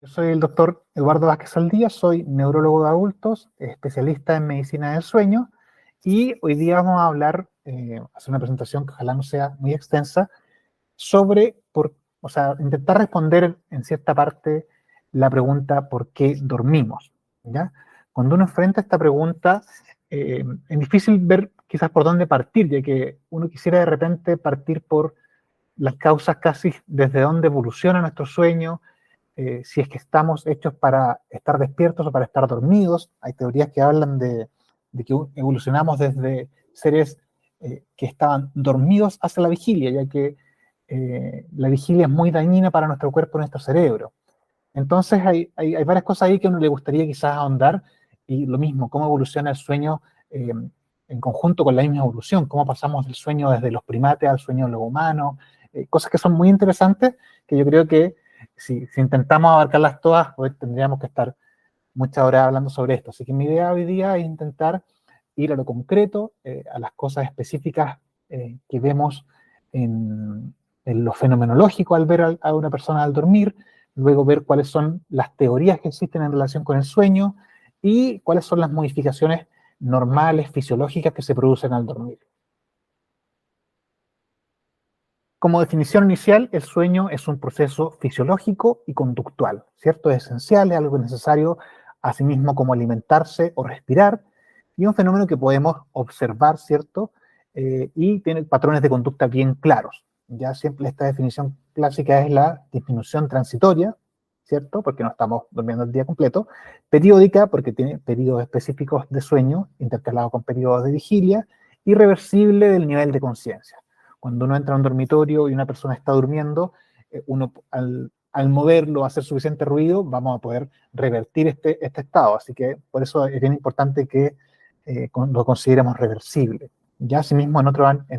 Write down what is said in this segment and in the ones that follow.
Yo soy el doctor Eduardo Vázquez Saldía, soy neurólogo de adultos, especialista en medicina del sueño, y hoy día vamos a hablar, hacer una presentación que ojalá no sea muy extensa, sobre, o sea, intentar responder en cierta parte la pregunta ¿por qué dormimos? ¿Ya? Cuando uno enfrenta esta pregunta, es difícil ver quizás por dónde partir, ya que uno quisiera de repente partir por las causas casi desde dónde evoluciona nuestro sueño, si es que estamos hechos para estar despiertos o para estar dormidos. Hay teorías que hablan de que evolucionamos desde seres que estaban dormidos hacia la vigilia, ya que la vigilia es muy dañina para nuestro cuerpo y nuestro cerebro. Entonces hay varias cosas ahí que a uno le gustaría quizás ahondar, y lo mismo, cómo evoluciona el sueño en conjunto con la misma evolución, cómo pasamos del sueño desde los primates al sueño de los humanos, cosas que son muy interesantes, que yo creo que si intentamos abarcarlas todas, hoy tendríamos que estar muchas horas hablando sobre esto. Así que mi idea hoy día es intentar ir a lo concreto, a las cosas específicas que vemos en lo fenomenológico al ver a una persona al dormir, luego ver cuáles son las teorías que existen en relación con el sueño y cuáles son las modificaciones normales, fisiológicas que se producen al dormir. Como definición inicial, el sueño es un proceso fisiológico y conductual, ¿cierto? Es esencial, es algo necesario, asimismo como alimentarse o respirar, y un fenómeno que podemos observar, ¿cierto? Y tiene patrones de conducta bien claros. Ya siempre esta definición clásica es la disminución transitoria, ¿cierto? Porque no estamos durmiendo el día completo. Periódica, porque tiene periodos específicos de sueño, intercalados con periodos de vigilia, y reversible del nivel de conciencia. Cuando uno entra a un dormitorio y una persona está durmiendo, uno al moverlo, hacer suficiente ruido, vamos a poder revertir este estado. Así que por eso es bien importante que lo consideremos reversible. Ya asimismo en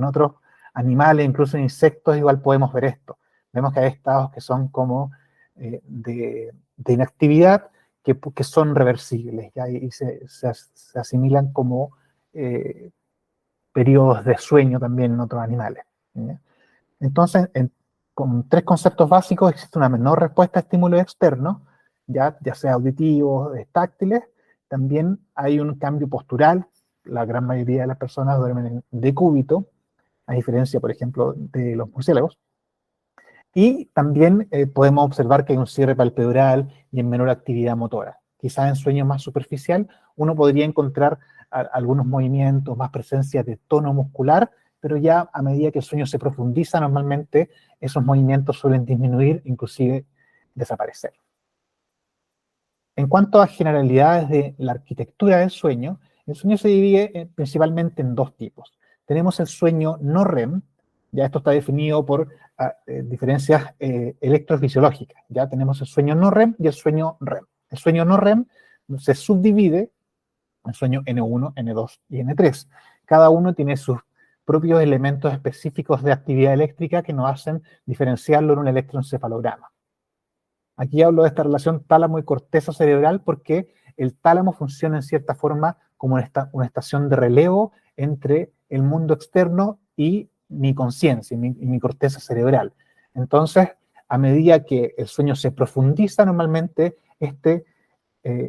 otros animales, incluso en insectos, igual podemos ver esto. Vemos que hay estados que son como de inactividad que son reversibles, ¿ya? Y se asimilan como periodos de sueño también en otros animales. ¿Ya? Entonces, con tres conceptos básicos existe una menor respuesta a estímulos externos, ya sea auditivos, táctiles. También hay un cambio postural. La gran mayoría de las personas duermen en decúbito, a diferencia, por ejemplo, de los murciélagos. Y también podemos observar que hay un cierre palpebral y en menor actividad motora. Quizás en sueño más superficial uno podría encontrar algunos movimientos, más presencia de tono muscular, pero ya a medida que el sueño se profundiza, normalmente esos movimientos suelen disminuir, inclusive desaparecer. En cuanto a generalidades de la arquitectura del sueño, el sueño se divide principalmente en dos tipos. Tenemos el sueño no REM, ya esto está definido por diferencias electrofisiológicas. Ya tenemos el sueño no REM y el sueño REM. El sueño no REM se subdivide en sueño N1, N2 y N3. Cada uno tiene sus propios elementos específicos de actividad eléctrica que nos hacen diferenciarlo en un electroencefalograma. Aquí hablo de esta relación tálamo y corteza cerebral porque el tálamo funciona en cierta forma como una estación de relevo entre el mundo externo y mi conciencia, y mi corteza cerebral. Entonces, a medida que el sueño se profundiza, normalmente este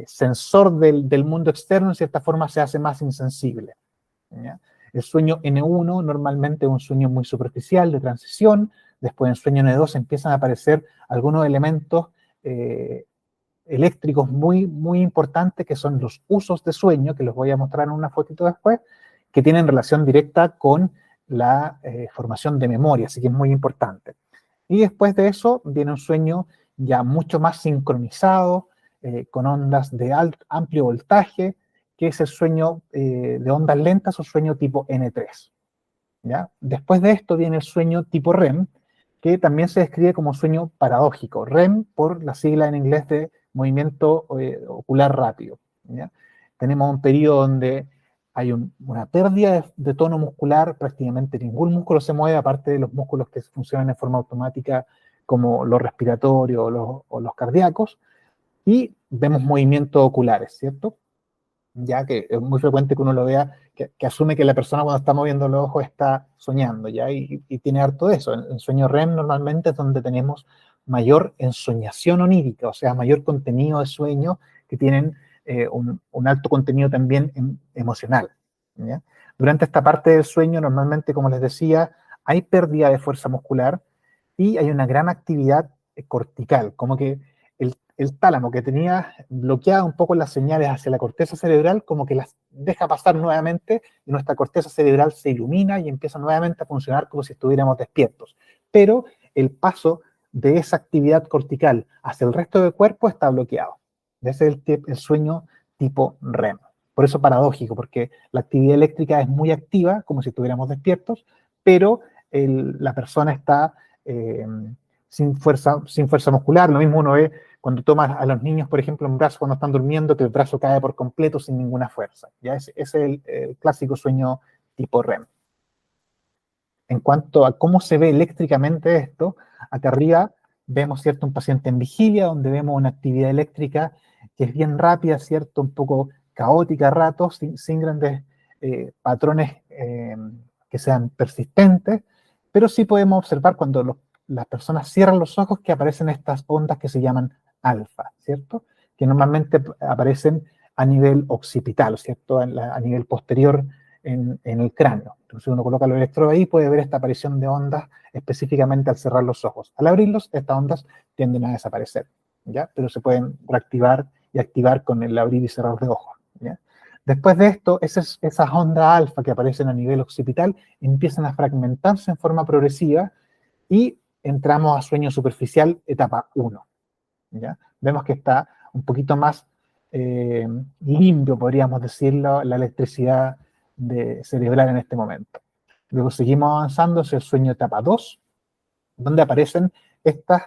sensor del mundo externo en cierta forma se hace más insensible. ¿Ya? El sueño N1 normalmente es un sueño muy superficial de transición. Después en sueño N2 empiezan a aparecer algunos elementos eléctricos muy importantes, que son los usos de sueño, que los voy a mostrar en una fotito después, que tienen relación directa con la formación de memoria, así que es muy importante. Y después de eso viene un sueño ya mucho más sincronizado, con ondas de amplio voltaje, que es el sueño de ondas lentas o sueño tipo N3. ¿Ya? Después de esto viene el sueño tipo REM, que también se describe como sueño paradójico. REM por la sigla en inglés de movimiento ocular rápido. ¿Ya? Tenemos un periodo donde hay una pérdida de tono muscular, prácticamente ningún músculo se mueve, aparte de los músculos que funcionan en forma automática, como los respiratorios o los cardíacos, y vemos movimientos oculares, ¿cierto? Ya que es muy frecuente que uno lo vea, que asume que la persona cuando está moviendo los ojos está soñando, ¿ya? Y tiene harto de eso. En sueño REM normalmente es donde tenemos mayor ensoñación onírica, o sea, mayor contenido de sueño que tienen un alto contenido también emocional, ¿ya? Durante esta parte del sueño, normalmente, como les decía, hay pérdida de fuerza muscular y hay una gran actividad cortical, como que el tálamo que tenía bloqueada un poco las señales hacia la corteza cerebral, como que las deja pasar nuevamente y nuestra corteza cerebral se ilumina y empieza nuevamente a funcionar como si estuviéramos despiertos. Pero el paso de esa actividad cortical hacia el resto del cuerpo está bloqueado. Ese es el sueño tipo REM. Por eso paradójico, porque la actividad eléctrica es muy activa, como si estuviéramos despiertos, pero la persona está sin fuerza muscular. Lo mismo uno ve cuando tomas a los niños, por ejemplo, en brazos cuando están durmiendo, que el brazo cae por completo sin ninguna fuerza. ¿Ya? Ese es el clásico sueño tipo REM. En cuanto a cómo se ve eléctricamente esto, acá arriba vemos, ¿cierto?, un paciente en vigilia, donde vemos una actividad eléctrica que es bien rápida, ¿cierto?, un poco caótica a ratos, sin grandes patrones que sean persistentes, pero sí podemos observar cuando las personas cierran los ojos que aparecen estas ondas que se llaman alfa, ¿cierto?, que normalmente aparecen a nivel occipital, ¿cierto?, a nivel posterior en el cráneo. Entonces uno coloca los electrodos ahí y puede ver esta aparición de ondas específicamente al cerrar los ojos. Al abrirlos, estas ondas tienden a desaparecer, ¿ya? Pero se pueden reactivar y activar con el abrir y cerrar de ojos, ¿ya? Después de esto, esas ondas alfa que aparecen a nivel occipital empiezan a fragmentarse en forma progresiva y entramos a sueño superficial etapa 1, ¿ya? Vemos que está un poquito más limpio, podríamos decirlo, la electricidad cerebral en este momento. Luego seguimos avanzando hacia el sueño etapa 2, donde aparecen estas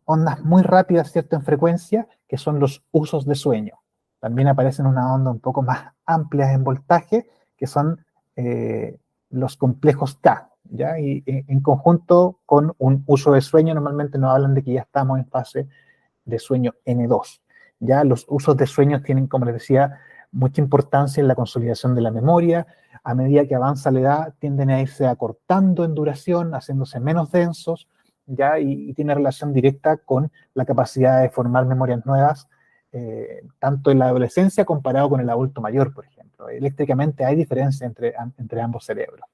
ondas muy rápidas, ¿cierto?, en frecuencia, que son los usos de sueño. También aparecen unas ondas un poco más amplias en voltaje, que son los complejos K, ¿ya? Y en conjunto con un uso de sueño, normalmente nos hablan de que ya estamos en fase de sueño N2. Ya los usos de sueños tienen, como les decía, mucha importancia en la consolidación de la memoria. A medida que avanza la edad, tienden a irse acortando en duración, haciéndose menos densos, ¿ya? Y tiene relación directa con la capacidad de formar memorias nuevas, tanto en la adolescencia comparado con el adulto mayor, por ejemplo. Eléctricamente hay diferencia entre ambos cerebros.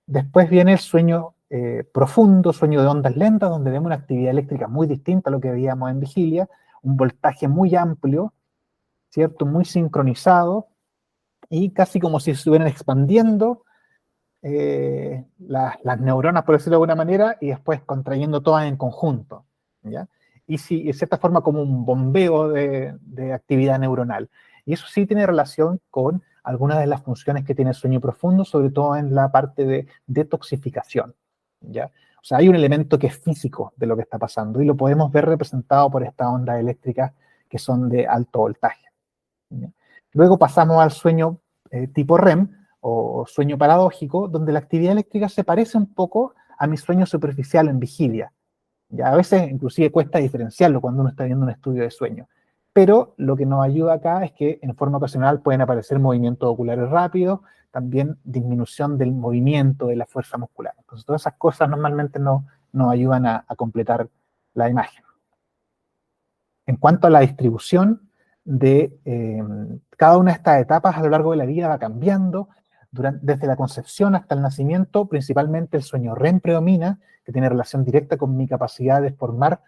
Después viene el sueño profundo, sueño de ondas lentas, donde vemos una actividad eléctrica muy distinta a lo que veíamos en vigilia, un voltaje muy amplio, ¿cierto?, muy sincronizado, y casi como si se estuvieran expandiendo las neuronas, por decirlo de alguna manera, y después contrayendo todas en conjunto, ¿ya? Y sí, de cierta forma como un bombeo de actividad neuronal. Y eso sí tiene relación con algunas de las funciones que tiene el sueño profundo, sobre todo en la parte de detoxificación, ¿ya? O sea, hay un elemento que es físico de lo que está pasando y lo podemos ver representado por estas ondas eléctricas que son de alto voltaje, ¿ya? Luego pasamos al sueño tipo REM, o sueño paradójico, donde la actividad eléctrica se parece un poco a mi sueño superficial en vigilia. Ya a veces inclusive cuesta diferenciarlo cuando uno está viendo un estudio de sueño. Pero lo que nos ayuda acá es que en forma ocasional pueden aparecer movimientos oculares rápidos, también disminución del movimiento de la fuerza muscular. Entonces todas esas cosas normalmente nos ayudan a completar la imagen. En cuanto a la distribución de cada una de estas etapas a lo largo de la vida va cambiando, desde la concepción hasta el nacimiento, principalmente el sueño REM predomina, que tiene relación directa con mi capacidad de formar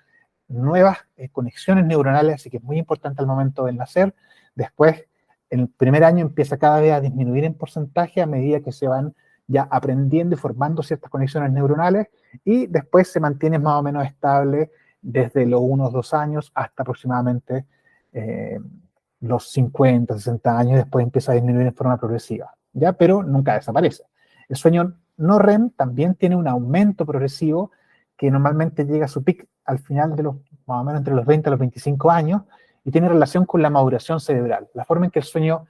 nuevas conexiones neuronales, así que es muy importante al momento del nacer. Después, en el primer año empieza cada vez a disminuir en porcentaje a medida que se van ya aprendiendo y formando ciertas conexiones neuronales, y después se mantiene más o menos estable desde los 1 o 2 años hasta aproximadamente los 50, 60 años, después empieza a disminuir en forma progresiva, ¿ya? Pero nunca desaparece. El sueño no REM también tiene un aumento progresivo que normalmente llega a su pic al final de más o menos entre los 20 a los 25 años, y tiene relación con la maduración cerebral. La forma en que el sueño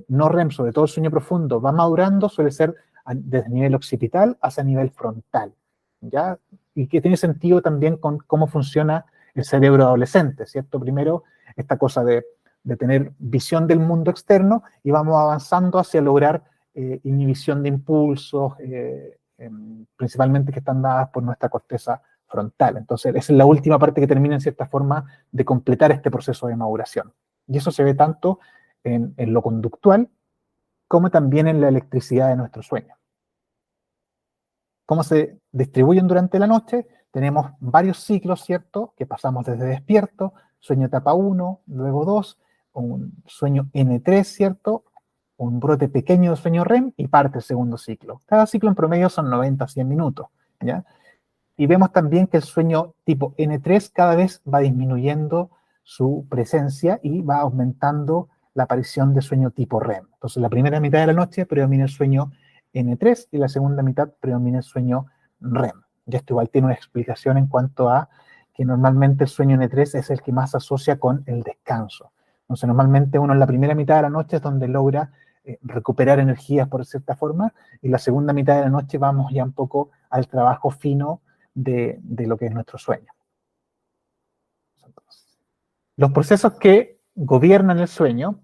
no REM, sobre todo el sueño profundo, va madurando suele ser desde el nivel occipital hacia el nivel frontal, ¿ya? Y que tiene sentido también con cómo funciona el cerebro adolescente, ¿cierto? Primero, esta cosa de de tener visión del mundo externo y vamos avanzando hacia lograr inhibición de impulsos, principalmente que están dadas por nuestra corteza frontal. Entonces, esa es la última parte que termina en cierta forma de completar este proceso de maduración. Y eso se ve tanto en lo conductual como también en la electricidad de nuestro sueño. ¿Cómo se distribuyen durante la noche? Tenemos varios ciclos, ¿cierto? Que pasamos desde despierto, sueño etapa 1, luego 2, un sueño N3, ¿cierto? Un brote pequeño de sueño REM y parte el segundo ciclo. Cada ciclo en promedio son 90 a 100 minutos, ¿ya? Y vemos también que el sueño tipo N3 cada vez va disminuyendo su presencia y va aumentando la aparición de sueño tipo REM. Entonces, la primera mitad de la noche predomina el sueño N3 y la segunda mitad predomina el sueño REM. Y esto igual tiene una explicación en cuanto a que normalmente el sueño N3 es el que más se asocia con el descanso. Entonces, normalmente uno en la primera mitad de la noche es donde logra recuperar energías por cierta forma, y la segunda mitad de la noche vamos ya un poco al trabajo fino de lo que es nuestro sueño. Los procesos que gobiernan el sueño,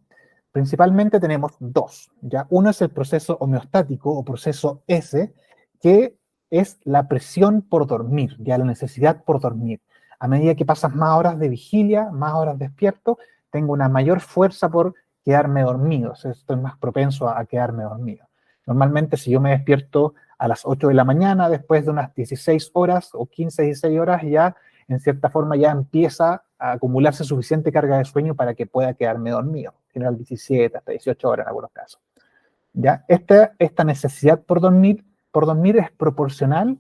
principalmente tenemos dos, ¿ya? Uno es el proceso homeostático o proceso S, que es la presión por dormir, ya la necesidad por dormir. A medida que pasas más horas de vigilia, más horas despierto, tengo una mayor fuerza por quedarme dormido, o sea, estoy más propenso a quedarme dormido. Normalmente si yo me despierto a las 8 de la mañana, después de unas 16 horas o 15, 16 horas, ya en cierta forma ya empieza a acumularse suficiente carga de sueño para que pueda quedarme dormido, en general 17 hasta 18 horas en algunos casos. ¿Ya? Esta necesidad por dormir es proporcional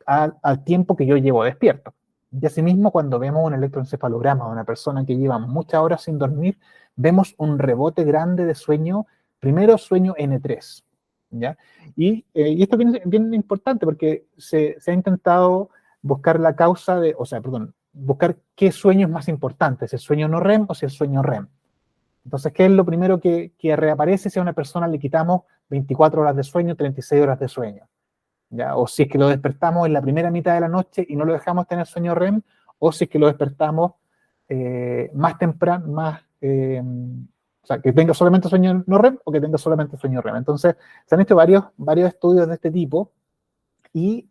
al tiempo que yo llevo despierto. Y asimismo, cuando vemos un electroencefalograma de una persona que lleva muchas horas sin dormir, vemos un rebote grande de sueño, primero sueño N3. ¿Ya? Y esto es bien importante porque se ha intentado buscar la causa buscar qué sueño es más importante, si el sueño no REM o si el sueño REM. Entonces, ¿qué es lo primero que reaparece si a una persona le quitamos 24 horas de sueño, 36 horas de sueño? ¿Ya? O si es que lo despertamos en la primera mitad de la noche y no lo dejamos tener sueño REM, o si es que lo despertamos más temprano, o sea, que tenga solamente sueño no REM o que tenga solamente sueño REM. Entonces, se han hecho varios estudios de este tipo y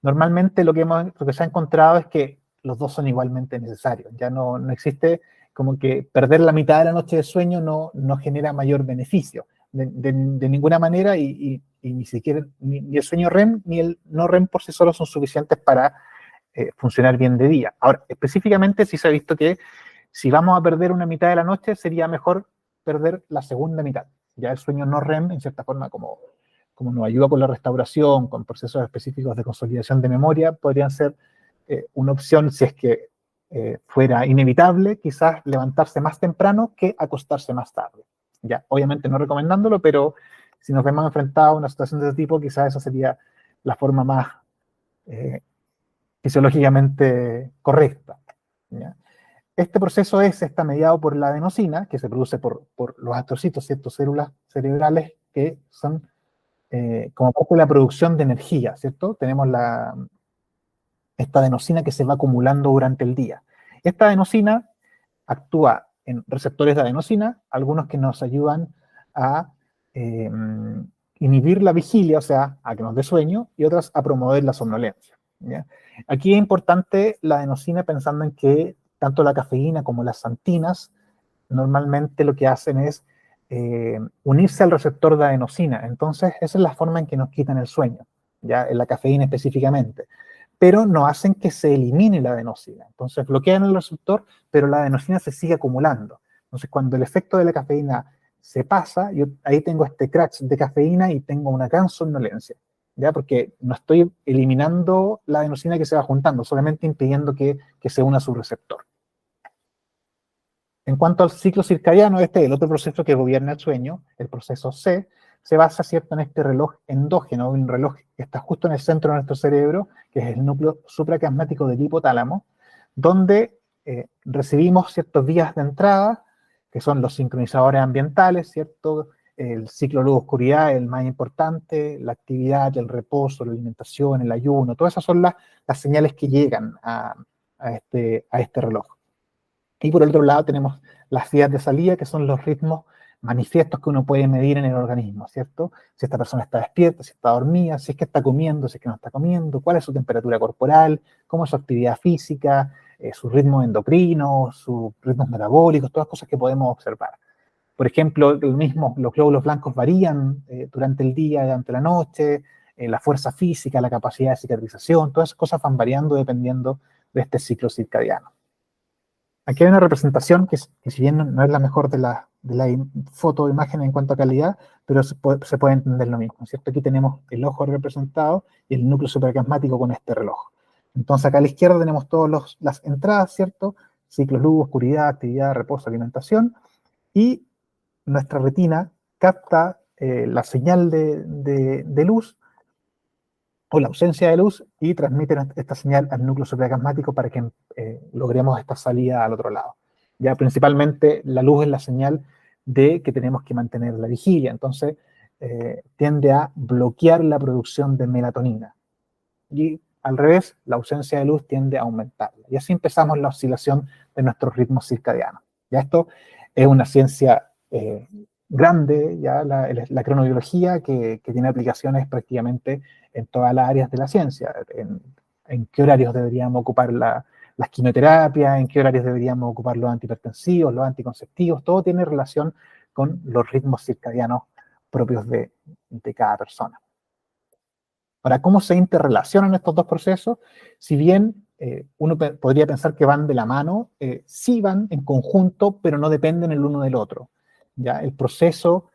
normalmente lo que se ha encontrado es que los dos son igualmente necesarios. Ya no existe como que perder la mitad de la noche de sueño no genera mayor beneficio de ninguna manera, y ni siquiera ni el sueño REM ni el no REM por sí solos son suficientes para funcionar bien de día. Ahora, específicamente sí se ha visto que si vamos a perder una mitad de la noche, sería mejor perder la segunda mitad. Ya el sueño no REM, en cierta forma, como nos ayuda con la restauración, con procesos específicos de consolidación de memoria, podrían ser una opción si es que fuera inevitable, quizás levantarse más temprano que acostarse más tarde. Ya, obviamente no recomendándolo, pero si nos vemos enfrentados a una situación de ese tipo, quizás esa sería la forma más fisiológicamente correcta. ¿Ya? Este proceso está mediado por la adenosina, que se produce por los astrocitos, ¿cierto? Células cerebrales que son como parte de la producción de energía, ¿cierto? Tenemos esta adenosina que se va acumulando durante el día. Esta adenosina actúa en receptores de adenosina, algunos que nos ayudan a eh, inhibir la vigilia, o sea, a que nos dé sueño, y otras a promover la somnolencia. ¿Ya? Aquí es importante la adenosina pensando en que tanto la cafeína como las xantinas normalmente lo que hacen es unirse al receptor de adenosina. Entonces, esa es la forma en que nos quitan el sueño, ya en la cafeína específicamente. Pero no hacen que se elimine la adenosina. Entonces, bloquean el receptor, pero la adenosina se sigue acumulando. Entonces, cuando el efecto de la cafeína se pasa, yo ahí tengo este crash de cafeína y tengo una gran somnolencia, ¿ya? Porque no estoy eliminando la adenosina que se va juntando, solamente impidiendo que se una a su receptor. En cuanto al ciclo circadiano, este es el otro proceso que gobierna el sueño, el proceso C, se basa, ¿cierto?, en este reloj endógeno, un reloj que está justo en el centro de nuestro cerebro, que es el núcleo supraquiasmático del hipotálamo, donde recibimos ciertos días de entrada, que son los sincronizadores ambientales, ¿cierto? El ciclo luz-oscuridad, el más importante, la actividad, el reposo, la alimentación, el ayuno, todas esas son las señales que llegan a este reloj. Y por el otro lado tenemos las vías de salida, que son los ritmos manifiestos que uno puede medir en el organismo, ¿cierto? Si esta persona está despierta, si está dormida, si es que está comiendo, si es que no está comiendo, cuál es su temperatura corporal, cómo es su actividad física, sus ritmos endocrinos, sus ritmos metabólicos, todas cosas que podemos observar. Por ejemplo, lo mismo, los glóbulos blancos varían durante el día, durante la noche, la fuerza física, la capacidad de cicatrización, todas esas cosas van variando dependiendo de este ciclo circadiano. Aquí hay una representación que si bien no es la mejor de la foto o imagen en cuanto a calidad, pero se puede entender lo mismo, ¿cierto? Aquí tenemos el ojo representado y el núcleo supraquiasmático con este reloj. Entonces acá a la izquierda tenemos todas las entradas, ¿cierto? Ciclos, luz, oscuridad, actividad, reposo, alimentación, y nuestra retina capta la señal de luz o la ausencia de luz y transmiten esta señal al núcleo supraquiasmático para que logremos esta salida al otro lado. Ya principalmente la luz es la señal de que tenemos que mantener la vigilia, entonces tiende a bloquear la producción de melatonina. Y al revés, la ausencia de luz tiende a aumentarla. Y así empezamos la oscilación de nuestros ritmos circadianos. Ya esto es una ciencia grande, ya la cronobiología, que tiene aplicaciones prácticamente en todas las áreas de la ciencia. En qué horarios deberíamos ocupar las quimioterapias, en qué horarios deberíamos ocupar los antihipertensivos, los anticonceptivos, todo tiene relación con los ritmos circadianos propios de cada persona. Ahora, ¿cómo se interrelacionan estos dos procesos? Si bien uno podría pensar que van de la mano, sí van en conjunto, pero no dependen el uno del otro. ¿Ya? El proceso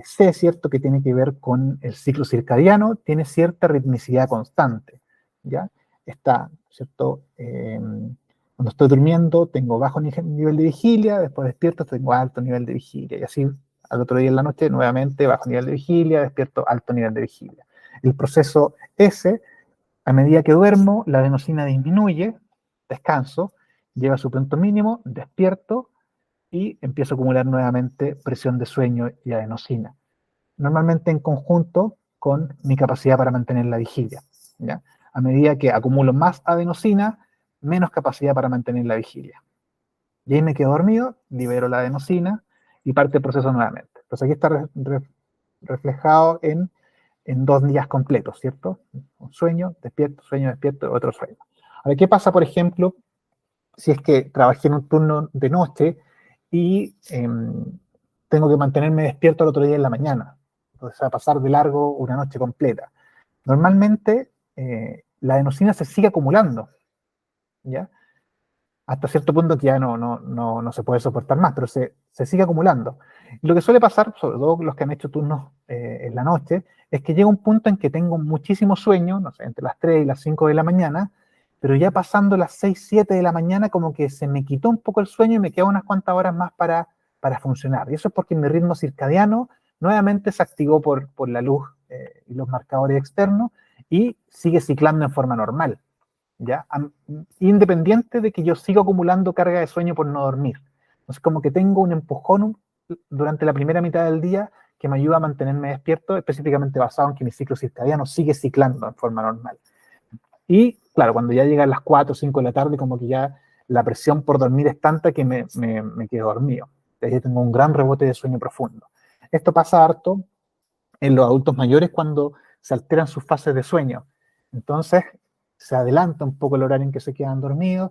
C, ¿cierto?, que tiene que ver con el ciclo circadiano, tiene cierta ritmicidad constante. ¿Ya? Está, ¿cierto? Cuando estoy durmiendo tengo bajo nivel de vigilia, después despierto, tengo alto nivel de vigilia, y así al otro día en la noche nuevamente bajo nivel de vigilia, despierto, alto nivel de vigilia. El proceso S, a medida que duermo, la adenosina disminuye, descanso, llega a su punto mínimo, despierto y empiezo a acumular nuevamente presión de sueño y adenosina. Normalmente en conjunto con mi capacidad para mantener la vigilia. ¿Ya? A medida que acumulo más adenosina, menos capacidad para mantener la vigilia. Y ahí me quedo dormido, libero la adenosina y parte el proceso nuevamente. Entonces aquí está reflejado en 2 días completos, ¿cierto? Un sueño, despierto, otro sueño. Ahora, ¿qué pasa, por ejemplo, si es que trabajé en un turno de noche y tengo que mantenerme despierto el otro día en la mañana? Entonces, a pasar de largo una noche completa. Normalmente, la adenosina se sigue acumulando, ¿ya? Hasta cierto punto que ya no se puede soportar más, pero se sigue acumulando. Y lo que suele pasar, sobre todo los que han hecho turnos en la noche, es que llega un punto en que tengo muchísimo sueño, no sé, entre las 3 y las 5 de la mañana, pero ya pasando las 6, 7 de la mañana como que se me quitó un poco el sueño y me quedan unas cuantas horas más para funcionar. Y eso es porque mi ritmo circadiano nuevamente se activó por la luz y los marcadores externos y sigue ciclando en forma normal. ¿Ya? Independiente de que yo siga acumulando carga de sueño por no dormir. Entonces, como que tengo un empujón durante la primera mitad del día que me ayuda a mantenerme despierto, específicamente basado en que mi ciclo circadiano sigue ciclando en forma normal. Y, claro, cuando ya llegan las 4 o 5 de la tarde, como que ya la presión por dormir es tanta que me quedo dormido. Entonces, tengo un gran rebote de sueño profundo. Esto pasa harto en los adultos mayores cuando se alteran sus fases de sueño. Entonces, se adelanta un poco el horario en que se quedan dormidos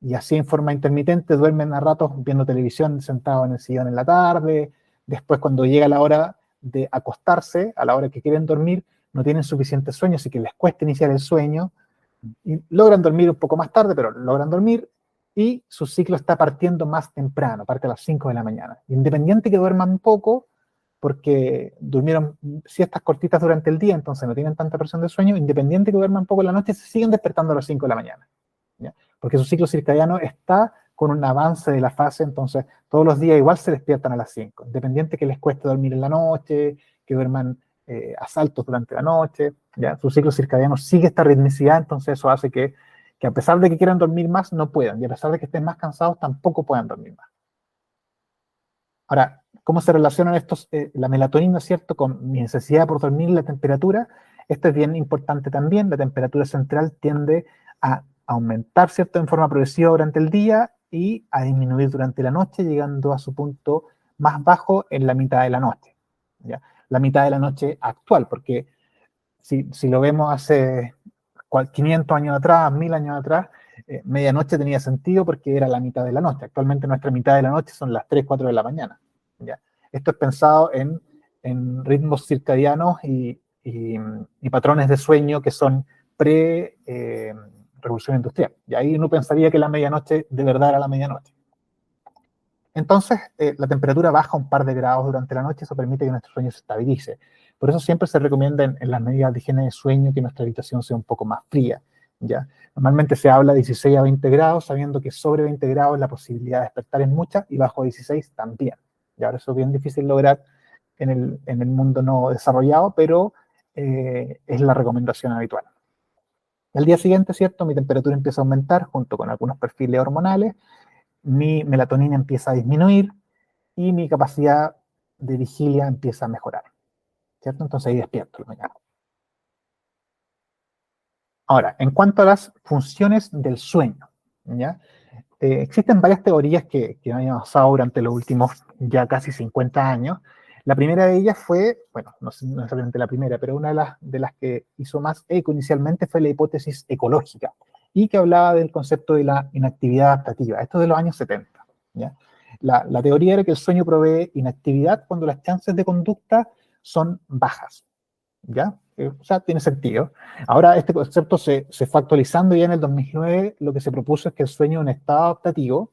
y así en forma intermitente duermen a ratos viendo televisión sentados en el sillón en la tarde. Después, cuando llega la hora de acostarse, a la hora que quieren dormir, no tienen suficiente sueño, así que les cuesta iniciar el sueño y logran dormir un poco más tarde, pero logran dormir y su ciclo está partiendo más temprano, parte a las 5 de la mañana. Independiente que duerman un poco, porque durmieron siestas cortitas durante el día, entonces no tienen tanta presión de sueño, independiente que duerman poco en la noche, se siguen despertando a las 5 de la mañana. ¿Ya? Porque su ciclo circadiano está con un avance de la fase, entonces todos los días igual se despiertan a las 5, independiente que les cueste dormir en la noche, que duerman a saltos durante la noche, ¿ya? Su ciclo circadiano sigue esta ritmicidad, entonces eso hace que a pesar de que quieran dormir más, no puedan, y a pesar de que estén más cansados, tampoco puedan dormir más. Ahora, ¿cómo se relacionan estos, la melatonina, ¿cierto?, con mi necesidad por dormir y la temperatura? Esto es bien importante también. La temperatura central tiende a aumentar, ¿cierto?, en forma progresiva durante el día y a disminuir durante la noche, llegando a su punto más bajo en la mitad de la noche, ¿ya? La mitad de la noche actual, porque si lo vemos hace 500 años atrás, 1000 años atrás, medianoche tenía sentido porque era la mitad de la noche. Actualmente nuestra mitad de la noche son las 3, 4 de la mañana, ¿ya? Esto es pensado en ritmos circadianos y patrones de sueño que son pre-revolución industrial. Y ahí uno pensaría que la medianoche de verdad era la medianoche. Entonces, la temperatura baja un par de grados durante la noche, eso permite que nuestro sueño se estabilice. Por eso siempre se recomienda en las medidas de higiene de sueño que nuestra habitación sea un poco más fría, ¿ya? Normalmente se habla de 16 a 20 grados, sabiendo que sobre 20 grados la posibilidad de despertar es mucha y bajo 16 también. Y ahora eso es bien difícil lograr en el mundo no desarrollado, pero es la recomendación habitual. Al día siguiente, ¿cierto? Mi temperatura empieza a aumentar junto con algunos perfiles hormonales, mi melatonina empieza a disminuir y mi capacidad de vigilia empieza a mejorar, ¿cierto? Entonces ahí despierto la mañana. Ahora, en cuanto a las funciones del sueño, ¿ya? Existen varias teorías que han avanzado durante los últimos ya casi 50 años. La primera de ellas fue, bueno, no necesariamente la primera, pero una de las que hizo más eco inicialmente fue la hipótesis ecológica, y que hablaba del concepto de la inactividad adaptativa. Esto es de los años 70, ¿ya? La teoría era que el sueño provee inactividad cuando las chances de conducta son bajas, ¿ya? O sea, tiene sentido. Ahora, este concepto se fue actualizando, y ya en el 2009 lo que se propuso es que el sueño es un estado adaptativo,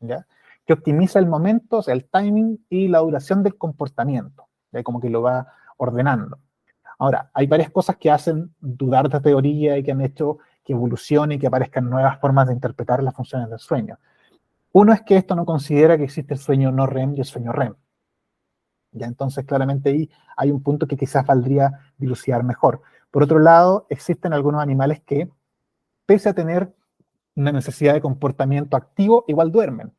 ¿ya? Que optimiza el momento, o sea, el timing y la duración del comportamiento, ¿ya? Como que lo va ordenando. Ahora, hay varias cosas que hacen dudar de esta teoría y que han hecho que evolucione y que aparezcan nuevas formas de interpretar las funciones del sueño. Uno es que esto no considera que existe el sueño no REM y el sueño REM. Ya, entonces, claramente ahí hay un punto que quizás valdría dilucidar mejor. Por otro lado, existen algunos animales que, pese a tener una necesidad de comportamiento activo, igual duermen.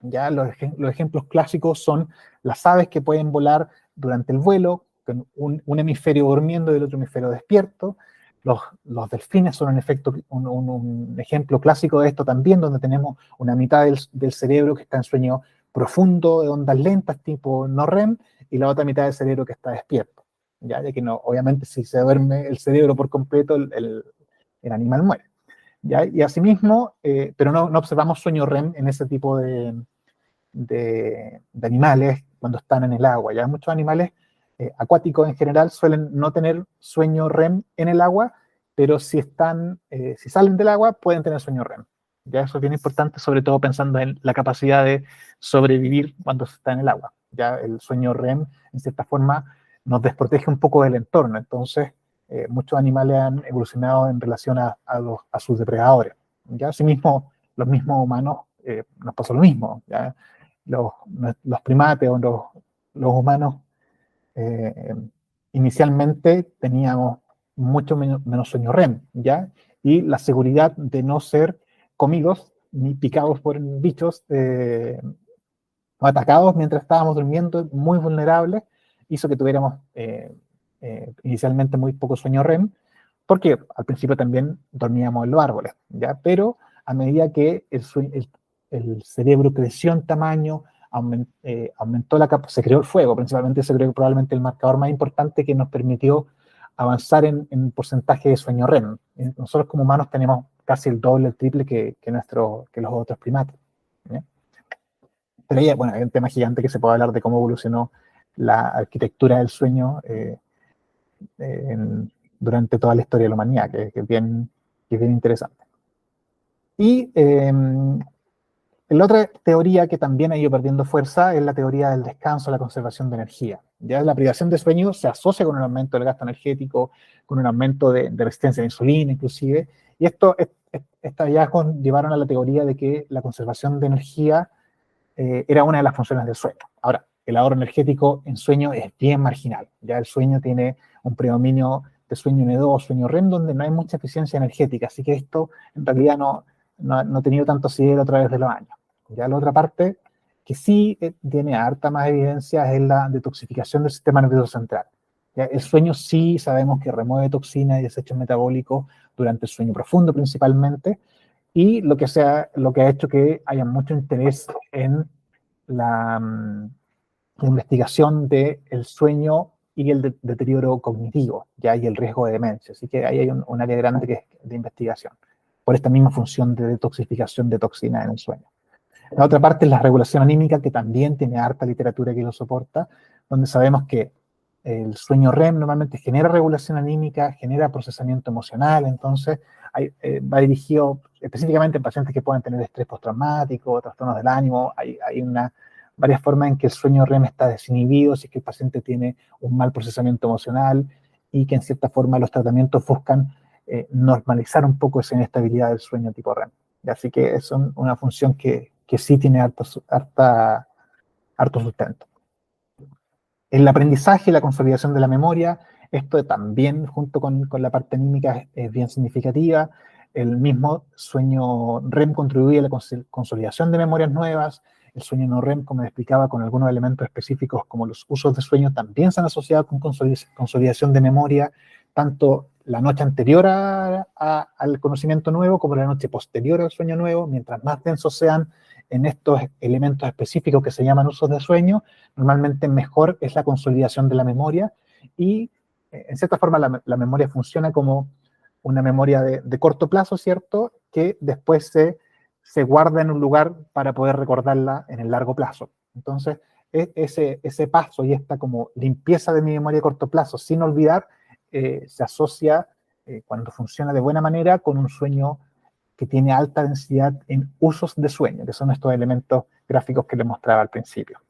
Ya los ejemplos clásicos son las aves que pueden volar durante el vuelo, con un hemisferio durmiendo y el otro hemisferio despierto. Los delfines son un ejemplo clásico de esto también, donde tenemos una mitad del cerebro que está en sueño profundo, de ondas lentas, tipo no REM, y la otra mitad del cerebro que está despierto. Ya que no, obviamente si se duerme el cerebro por completo, el animal muere. ¿Ya? Y asimismo, pero no observamos sueño REM en ese tipo de animales cuando están en el agua. Ya muchos animales acuáticos en general suelen no tener sueño REM en el agua, pero si salen del agua pueden tener sueño REM. Ya eso es bien importante, sobre todo pensando en la capacidad de sobrevivir cuando se está en el agua. Ya el sueño REM, en cierta forma, nos desprotege un poco del entorno. Entonces, muchos animales han evolucionado en relación a sus depredadores. Ya asimismo, los mismos humanos nos pasó lo mismo. ¿Ya? Los primates o los humanos eh, inicialmente teníamos mucho menos sueño REM, ¿ya? Y la seguridad de no ser comidos ni picados por bichos o atacados mientras estábamos durmiendo, muy vulnerables, hizo que tuviéramos inicialmente muy poco sueño REM, porque al principio también dormíamos en los árboles, ¿ya? Pero a medida que el cerebro creció en tamaño, aumentó se creó el fuego, principalmente se creó probablemente el marcador más importante que nos permitió avanzar en porcentaje de sueño REM. Nosotros como humanos tenemos casi el doble, el triple que los otros primates, ¿ya? Pero ahí, bueno, hay un tema gigante que se puede hablar de cómo evolucionó la arquitectura del sueño durante toda la historia de la humanidad, que es bien interesante. Y la otra teoría que también ha ido perdiendo fuerza es la teoría del descanso, la conservación de energía. Ya la privación de sueño se asocia con un aumento del gasto energético, con un aumento de resistencia a la insulina inclusive, y estos hallazgos llevaron a la teoría de que la conservación de energía era una de las funciones del sueño. Ahora, el ahorro energético en sueño es bien marginal. Ya el sueño tiene un predominio de sueño N2, sueño REM, donde no hay mucha eficiencia energética. Así que esto en realidad no ha tenido tanto asidero a través de los años. Ya la otra parte que sí tiene harta más evidencia es la detoxificación del sistema nervioso central. ¿Ya? El sueño sí sabemos que remueve toxinas y desechos metabólicos durante el sueño profundo principalmente, y lo que ha hecho que haya mucho interés en la investigación del sueño y el deterioro cognitivo, ya, y el riesgo de demencia. Así que ahí hay un área grande que es de investigación, por esta misma función de detoxificación de toxinas en el sueño. La otra parte es la regulación anímica, que también tiene harta literatura que lo soporta, donde sabemos que el sueño REM normalmente genera regulación anímica, genera procesamiento emocional, entonces va dirigido específicamente en pacientes que puedan tener estrés postraumático, trastornos del ánimo. Hay varias formas en que el sueño REM está desinhibido, si es que el paciente tiene un mal procesamiento emocional, y que en cierta forma los tratamientos buscan normalizar un poco esa inestabilidad del sueño tipo REM. Así que es una función que sí tiene harto sustento. El aprendizaje y la consolidación de la memoria, esto también junto con la parte anímica es bien significativa. El mismo sueño REM contribuye a la consolidación de memorias nuevas. El sueño no REM, como les explicaba, con algunos elementos específicos como los usos de sueño, también se han asociado con consolidación de memoria, tanto la noche anterior al conocimiento nuevo como la noche posterior al sueño nuevo. Mientras más densos sean en estos elementos específicos que se llaman usos de sueño, normalmente mejor es la consolidación de la memoria, y en cierta forma la memoria funciona como una memoria de corto plazo, ¿cierto? Que después se guarda en un lugar para poder recordarla en el largo plazo. Entonces, ese paso y esta como limpieza de mi memoria a corto plazo, sin olvidar, se asocia, cuando funciona de buena manera, con un sueño que tiene alta densidad en usos de sueño, que son estos elementos gráficos que les mostraba al principio.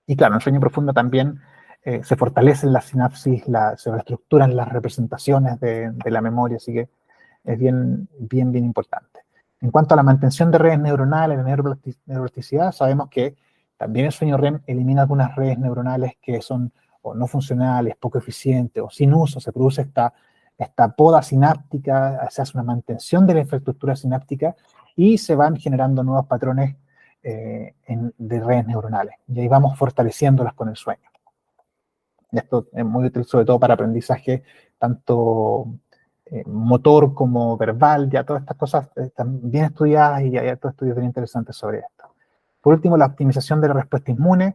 Y claro, en el sueño profundo también se fortalecen las sinapsis, se reestructuran las representaciones de la memoria, así que es bien importante. En cuanto a la mantención de redes neuronales, la neuroplasticidad, sabemos que también el sueño REM elimina algunas redes neuronales que son o no funcionales, poco eficientes o sin uso. Se produce esta poda sináptica, se hace una mantención de la infraestructura sináptica y se van generando nuevos patrones de redes neuronales. Y ahí vamos fortaleciéndolas con el sueño. Y esto es muy útil sobre todo para aprendizaje tanto motor como verbal. Ya todas estas cosas están bien estudiadas y hay otros estudios bien interesantes sobre esto. Por último, la optimización de la respuesta inmune.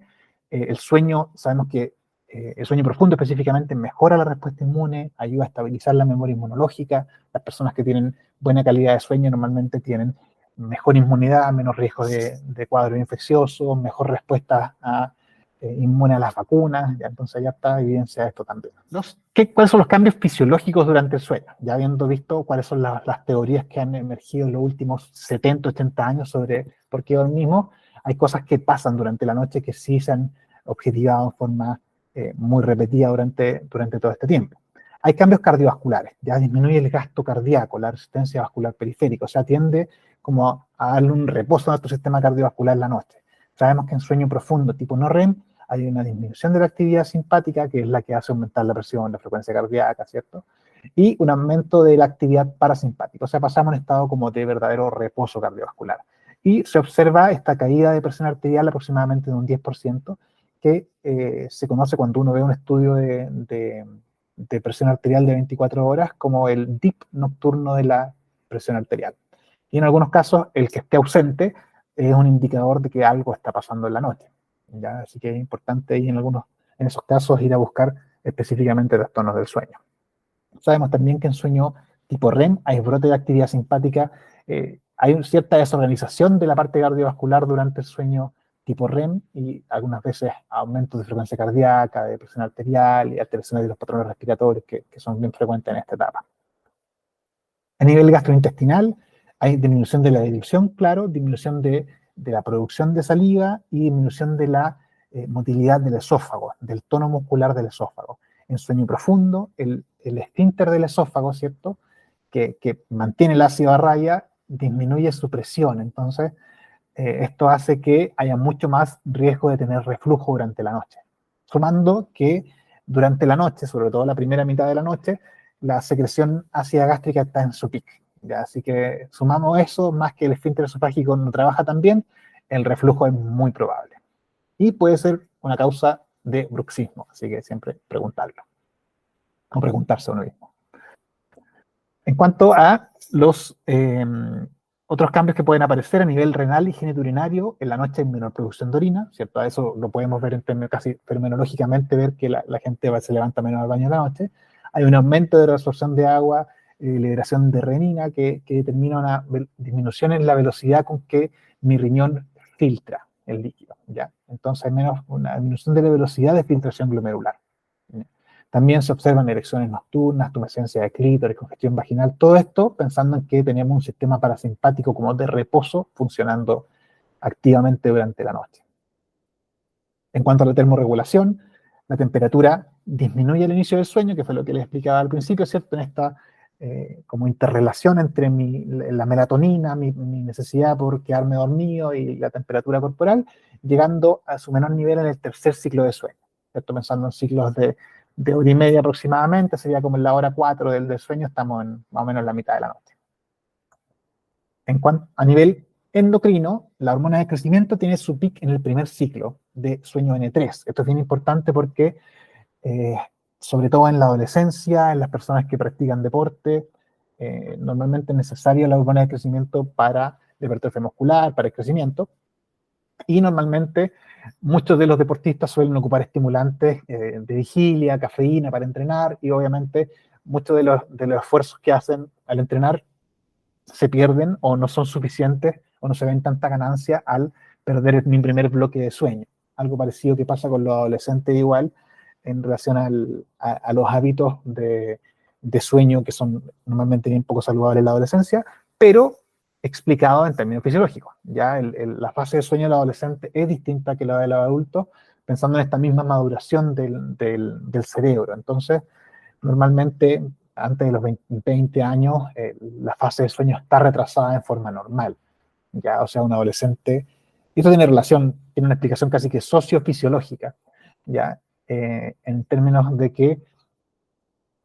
El sueño, sabemos que el sueño profundo específicamente mejora la respuesta inmune, ayuda a estabilizar la memoria inmunológica. Las personas que tienen buena calidad de sueño normalmente tienen mejor inmunidad, menos riesgo de cuadro infeccioso, mejor respuesta inmune a las vacunas. Ya, entonces ya está evidencia de esto también. ¿Cuáles son los cambios fisiológicos durante el sueño? Ya habiendo visto cuáles son las teorías que han emergido en los últimos 70, 80 años sobre por qué dormimos, hay cosas que pasan durante la noche que sí se han objetivado en forma muy repetida durante todo este tiempo. Hay cambios cardiovasculares, ya disminuye el gasto cardíaco, la resistencia vascular periférica, o sea, tiende como a darle un reposo a nuestro sistema cardiovascular en la noche. Sabemos que en sueño profundo tipo no REM hay una disminución de la actividad simpática, que es la que hace aumentar la presión, la frecuencia cardíaca, ¿cierto? Y un aumento de la actividad parasimpática, o sea, pasamos a un estado como de verdadero reposo cardiovascular. Y se observa esta caída de presión arterial aproximadamente de un 10%, que se conoce cuando uno ve un estudio de presión arterial de 24 horas como el dip nocturno de la presión arterial. Y en algunos casos, el que esté ausente es un indicador de que algo está pasando en la noche. ¿Ya? Así que es importante y en esos casos ir a buscar específicamente trastornos del sueño. Sabemos también que en sueño tipo REM hay brote de actividad simpática, hay cierta desorganización de la parte cardiovascular durante el sueño tipo REM y algunas veces aumento de frecuencia cardíaca, de presión arterial y alteraciones de los patrones respiratorios que son bien frecuentes en esta etapa. A nivel gastrointestinal hay disminución de la digestión, claro, disminución de la producción de saliva y disminución de la motilidad del esófago, del tono muscular del esófago. En sueño profundo, el esfínter del esófago, ¿cierto?, que mantiene el ácido a raya, disminuye su presión. Entonces, esto hace que haya mucho más riesgo de tener reflujo durante la noche. Sumando que durante la noche, sobre todo la primera mitad de la noche, la secreción ácida gástrica está en su pico. ¿Ya? Así que sumamos eso, más que el esfínter esofágico no trabaja tan bien, el reflujo es muy probable. Y puede ser una causa de bruxismo, así que siempre preguntarlo. O preguntarse a uno mismo. En cuanto a los otros cambios que pueden aparecer a nivel renal y genitourinario, en la noche hay menor producción de orina, ¿cierto? A eso lo podemos ver en términos casi fenomenológicamente, ver que la gente se levanta menos al baño en la noche. Hay un aumento de la absorción de agua, liberación de renina, que determina una disminución en la velocidad con que mi riñón filtra el líquido, ¿ya? Entonces hay menos una disminución de la velocidad de filtración glomerular. ¿Ya? También se observan erecciones nocturnas, tumescencia de clítoris, congestión vaginal, todo esto pensando en que tenemos un sistema parasimpático como de reposo funcionando activamente durante la noche. En cuanto a la termorregulación, la temperatura disminuye al inicio del sueño, que fue lo que les explicaba al principio, ¿cierto? En esta como interrelación entre la melatonina, mi necesidad por quedarme dormido y la temperatura corporal, llegando a su menor nivel en el tercer ciclo de sueño, ¿cierto? Pensando en ciclos de hora y media aproximadamente, sería como en la hora 4 del sueño, estamos más o menos en la mitad de la noche. A nivel endocrino, la hormona de crecimiento tiene su pic en el primer ciclo de sueño N3. Esto es bien importante porque, sobre todo en la adolescencia, en las personas que practican deporte, normalmente es necesaria la hormona de crecimiento para la hipertrofia muscular, para el crecimiento, y normalmente muchos de los deportistas suelen ocupar estimulantes de vigilia, cafeína para entrenar, y obviamente muchos de los esfuerzos que hacen al entrenar se pierden o no son suficientes o no se ven tanta ganancia al perder mi primer bloque de sueño. Algo parecido que pasa con los adolescentes igual en relación a los hábitos de sueño que son normalmente bien poco saludables en la adolescencia, pero explicado en términos fisiológicos. Ya la fase de sueño del adolescente es distinta que la de los adultos, pensando en esta misma maduración del cerebro. Entonces, normalmente antes de los 20 años, la fase de sueño está retrasada en forma normal. ¿Ya? O sea, un adolescente, y esto tiene relación, tiene una explicación casi que sociofisiológica, ¿ya? En términos de que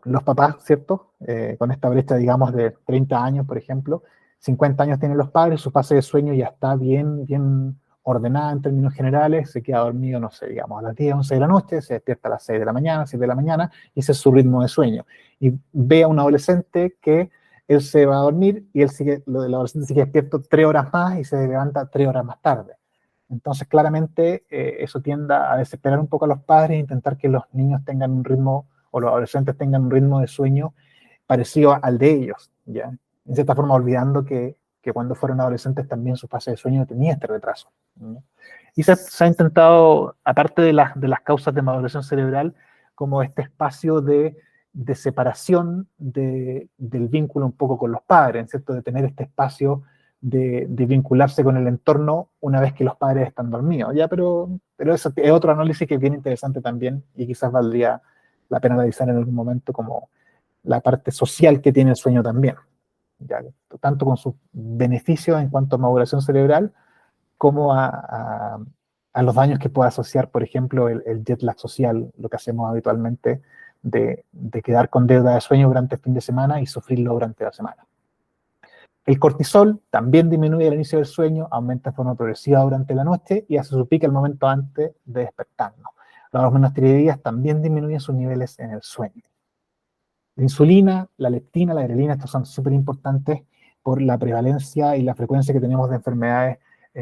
los papás, ¿cierto? Con esta brecha, digamos, de 30 años, por ejemplo, 50 años tienen los padres, su fase de sueño ya está bien ordenada en términos generales, se queda dormido, no sé, digamos, a las 10, 11 de la noche, se despierta a las 6 de la mañana, 7 de la mañana, y ese es su ritmo de sueño. Y ve a un adolescente que él se va a dormir y él sigue, lo del adolescente sigue despierto 3 horas más y se levanta 3 horas más tarde. Entonces, claramente, eso tiende a desesperar un poco a los padres e intentar que los niños tengan un ritmo o los adolescentes tengan un ritmo de sueño parecido al de ellos, ¿ya? En cierta forma olvidando que cuando fueron adolescentes también su fase de sueño tenía este retraso, ¿no? Y se ha intentado, aparte de las causas de maduración cerebral, como este espacio de separación del vínculo un poco con los padres, ¿cierto? De tener este espacio de vincularse con el entorno una vez que los padres están dormidos, ¿ya? Pero eso es otro análisis que es bien interesante también y quizás valdría la pena analizar en algún momento como la parte social que tiene el sueño también, ¿ya? Tanto con sus beneficios en cuanto a maduración cerebral, como a los daños que puede asociar, por ejemplo, el jet lag social, lo que hacemos habitualmente de quedar con deuda de sueño durante el fin de semana y sufrirlo durante la semana. El cortisol también disminuye al inicio del sueño, aumenta de forma progresiva durante la noche y hace su pico el momento antes de despertarnos. Las hormonas tiroideas también disminuyen sus niveles en el sueño. La insulina, la leptina, la grelina, estos son súper importantes por la prevalencia y la frecuencia que tenemos de enfermedades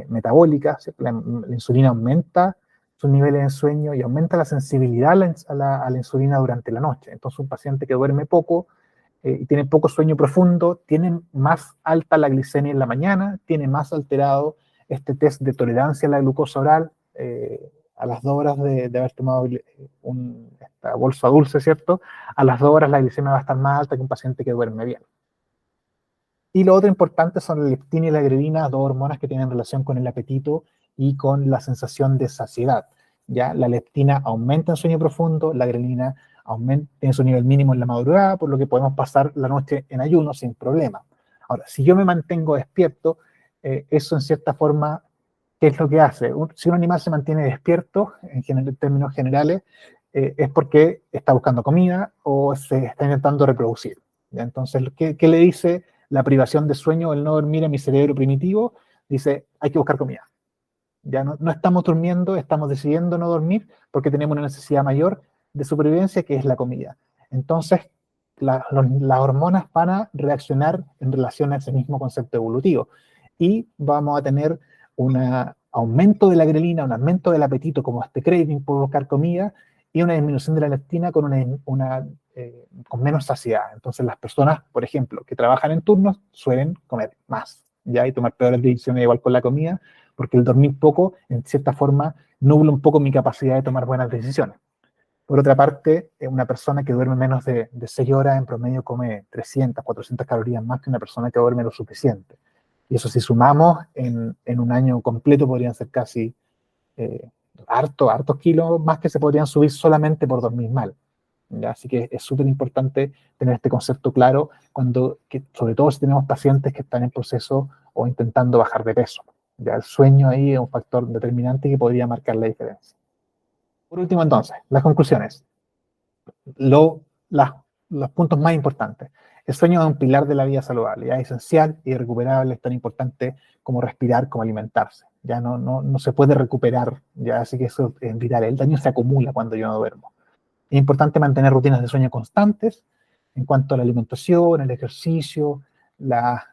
metabólicas. La insulina aumenta sus niveles en sueño y aumenta la sensibilidad a la insulina durante la noche. Entonces, un paciente que duerme poco y tiene poco sueño profundo, tiene más alta la glicemia en la mañana, tiene más alterado este test de tolerancia a la glucosa oral a las 2 horas de haber tomado esta bolsa dulce, ¿cierto? A las 2 horas la glicemia va a estar más alta que un paciente que duerme bien. Y lo otro importante son la leptina y la grelina, dos hormonas que tienen relación con el apetito y con la sensación de saciedad. ¿Ya? La leptina aumenta en sueño profundo, la grelina aumenta en su nivel mínimo en la madrugada, por lo que podemos pasar la noche en ayuno sin problema. Ahora, si yo me mantengo despierto, eso en cierta forma, ¿qué es lo que hace? Si un animal se mantiene despierto, en términos generales, es porque está buscando comida o se está intentando reproducir. ¿Ya? Entonces, ¿qué le dice la privación de sueño o el no dormir en mi cerebro primitivo? Dice, hay que buscar comida. Ya no estamos durmiendo, estamos decidiendo no dormir porque tenemos una necesidad mayor de supervivencia que es la comida. Entonces, las hormonas van a reaccionar en relación a ese mismo concepto evolutivo. Y vamos a tener un aumento de la grelina, un aumento del apetito, como este craving por buscar comida, y una disminución de la leptina con con menos saciedad. Entonces las personas, por ejemplo, que trabajan en turnos, suelen comer más, ¿ya? Y tomar peores decisiones igual con la comida, porque el dormir poco, en cierta forma, nubla un poco mi capacidad de tomar buenas decisiones. Por otra parte, una persona que duerme menos de 6 horas en promedio come 300, 400 calorías más que una persona que duerme lo suficiente. Y eso si sumamos en un año completo podrían ser casi hartos kilos más que se podrían subir solamente por dormir mal. ¿Ya? Así que es súper importante tener este concepto claro, sobre todo si tenemos pacientes que están en proceso o intentando bajar de peso. ¿Ya? El sueño ahí es un factor determinante que podría marcar la diferencia. Por último, entonces, las conclusiones. Lo, las, los puntos más importantes. El sueño es un pilar de la vida saludable, ya es esencial y recuperable, es tan importante como respirar, como alimentarse. Ya no se puede recuperar, ya, así que eso es vital. El daño se acumula cuando yo no duermo. Es importante mantener rutinas de sueño constantes en cuanto a la alimentación, el ejercicio, la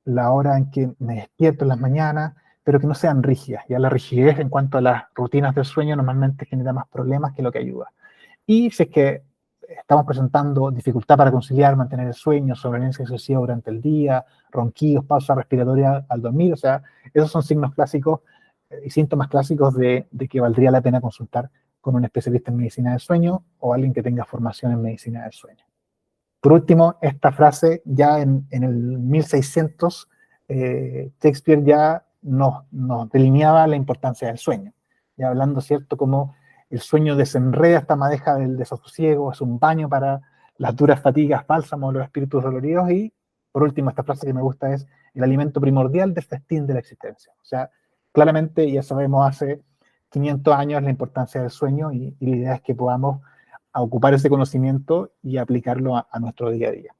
hora en que me despierto en las mañanas, pero que no sean rígidas. Ya la rigidez en cuanto a las rutinas del sueño normalmente genera más problemas que lo que ayuda. Y si es que estamos presentando dificultad para conciliar, mantener el sueño, somnolencia excesiva durante el día, ronquidos, pausa respiratoria al dormir, o sea, esos son signos clásicos y síntomas clásicos de que valdría la pena consultar con un especialista en medicina del sueño o alguien que tenga formación en medicina del sueño. Por último, esta frase ya en el 1600, Shakespeare ya nos delineaba la importancia del sueño, ya hablando, ¿cierto?, como el sueño desenreda esta madeja del desasosiego, es un baño para las duras fatigas, bálsamo de los espíritus doloridos, y por último, esta frase que me gusta es el alimento primordial del festín de la existencia. O sea, claramente ya sabemos hace 500 años la importancia del sueño y la idea es que podamos ocupar ese conocimiento y aplicarlo a nuestro día a día.